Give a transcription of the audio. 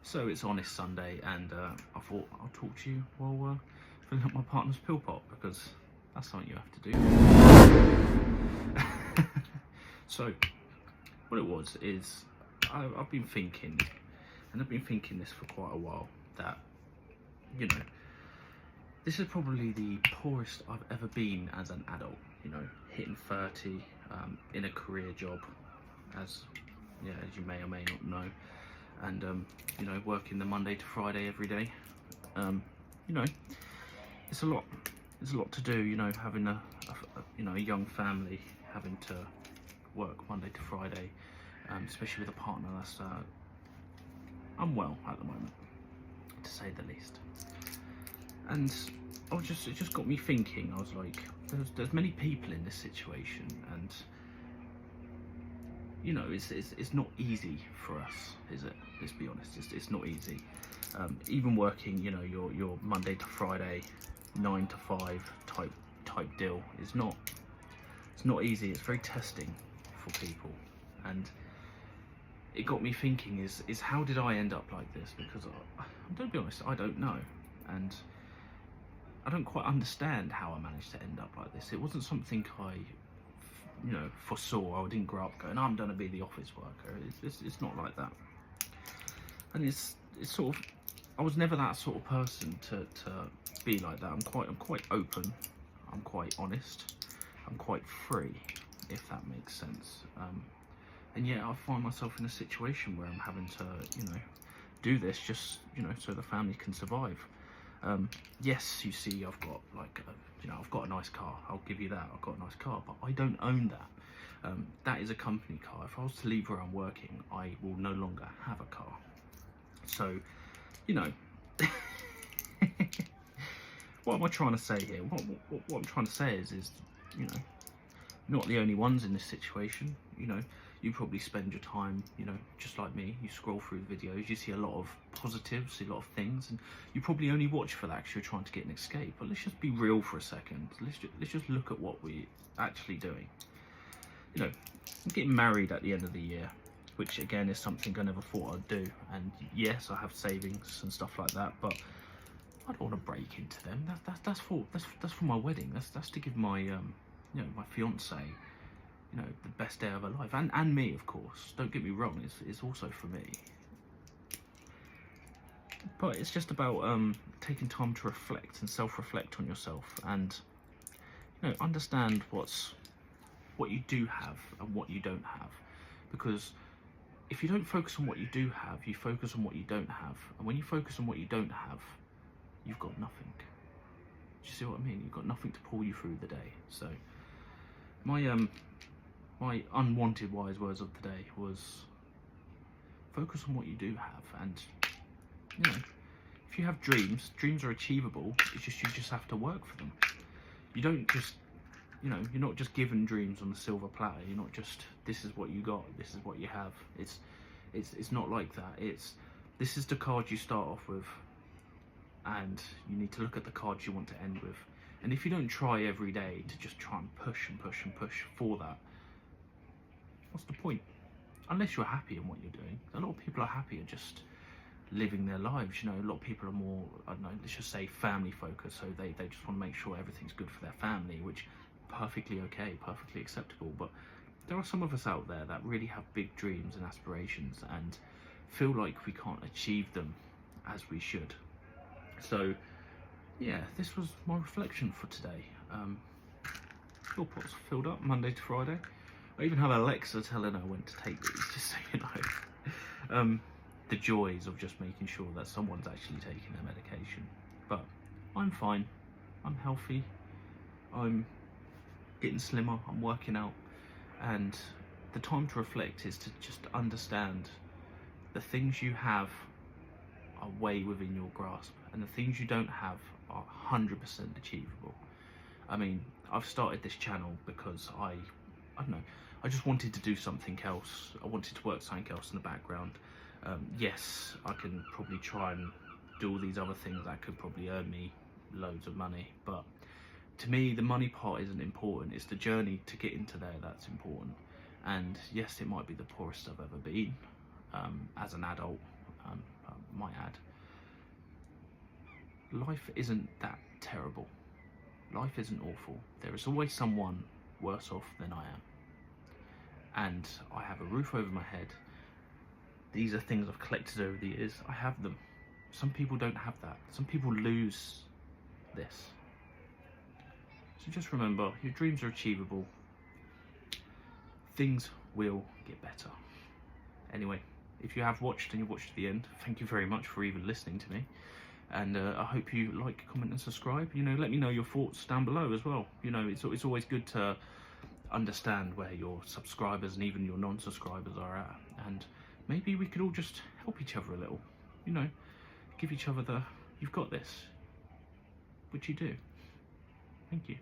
So it's Honest Sunday, and I thought I'll talk to you while filling up my partner's pill pot, because that's something you have to do. So what it was is I've been thinking, and I've been thinking this for quite a while, that, you know, this is probably the poorest I've ever been as an adult. You know, hitting 30, in a career job, as you may or may not know, and you know, working the Monday to Friday every day. You know, it's a lot. It's a lot to do. You know, having a young family, having to work Monday to Friday, especially with a partner that's unwell at the moment, to say the least. And it just got me thinking. I was like, there's many people in this situation, and you know, it's not easy for us, is it? Let's be honest, it's not easy. Even working, you know, your Monday to Friday, 9 to 5 type deal is not. It's not easy. It's very testing for people, and it got me thinking: is how did I end up like this? Because I'm gonna be honest, I don't know, and I don't quite understand how I managed to end up like this. It wasn't something I, you know, foresaw. I didn't grow up going, I'm going to be the office worker. It's not like that. And it's sort of, I was never that sort of person to be like that. I'm quite open. I'm quite honest. I'm quite free, if that makes sense. And yet I find myself in a situation where I'm having to, you know, do this just, you know, so the family can survive. Yes, you see, I've got I've got a nice car. I'll give you that. I've got a nice car, but I don't own that. That is a company car. If I was to leave where I'm working, I will no longer have a car. So, you know, what am I trying to say here? What I'm trying to say is, you know, not the only ones in this situation. You know, you probably spend your time, you know, just like me, you scroll through the videos, you see a lot of positives, see a lot of things, and you probably only watch for that because you're trying to get an escape. But let's just be real for a second. Let's just look at what we're actually doing. You know, I'm getting married at the end of the year, which again is something I never thought I'd do. And yes, I have savings and stuff like that, but I don't want to break into them. That's for my wedding. That's to give my you know, my fiance, you know, the best day of her life, and me, of course. Don't get me wrong, it's also for me. But it's just about taking time to reflect and self-reflect on yourself, and, you know, understand what you do have and what you don't have. Because if you don't focus on what you do have, you focus on what you don't have, and when you focus on what you don't have, you've got nothing. Do you see what I mean? You've got nothing to pull you through the day. So my unwanted wise words of the day was, focus on what you do have. And, you know, if you have dreams are achievable. It's just, you just have to work for them. You don't just, you know, you're not just given dreams on the silver platter. You're not just, this is what you got, this is what you have. It's not like that. This is the card you start off with, and you need to look at the cards you want to end with. And if you don't try every day to just try and push and push and push for that, what's the point? Unless you're happy in what you're doing. A lot of people are happier just living their lives. You know, a lot of people are more, I don't know, let's just say family focused. So they just want to make sure everything's good for their family, which perfectly okay, perfectly acceptable. But there are some of us out there that really have big dreams and aspirations and feel like we can't achieve them as we should. So yeah, this was my reflection for today. Fill pot's filled up Monday to Friday. I even have Alexa telling her when to take these, just so you know. The joys of just making sure that someone's actually taking their medication. But I'm fine. I'm healthy. I'm getting slimmer. I'm working out. And the time to reflect is to just understand the things you have are way within your grasp, and the things you don't have are 100% achievable. I mean, I've started this channel because I don't know, I just wanted to do something else. I wanted to work something else in the background. Yes, I can probably try and do all these other things that could probably earn me loads of money, but to me, the money part isn't important. It's the journey to get into there that's important. And yes, it might be the poorest I've ever been as an adult. life isn't that terrible. Life isn't awful. There is always someone worse off than I am. And I have a roof over my head. These are things I've collected over the years. I have them. Some people don't have that. Some people lose this. So just remember, your dreams are achievable. Things will get better. Anyway, if you have watched and you've watched to the end, thank you very much for even listening to me. And I hope you like, comment and subscribe. You know, let me know your thoughts down below as well. You know, it's always good to understand where your subscribers and even your non-subscribers are at. And maybe we could all just help each other a little. You know, give each other the, you've got this. Which you do. Thank you.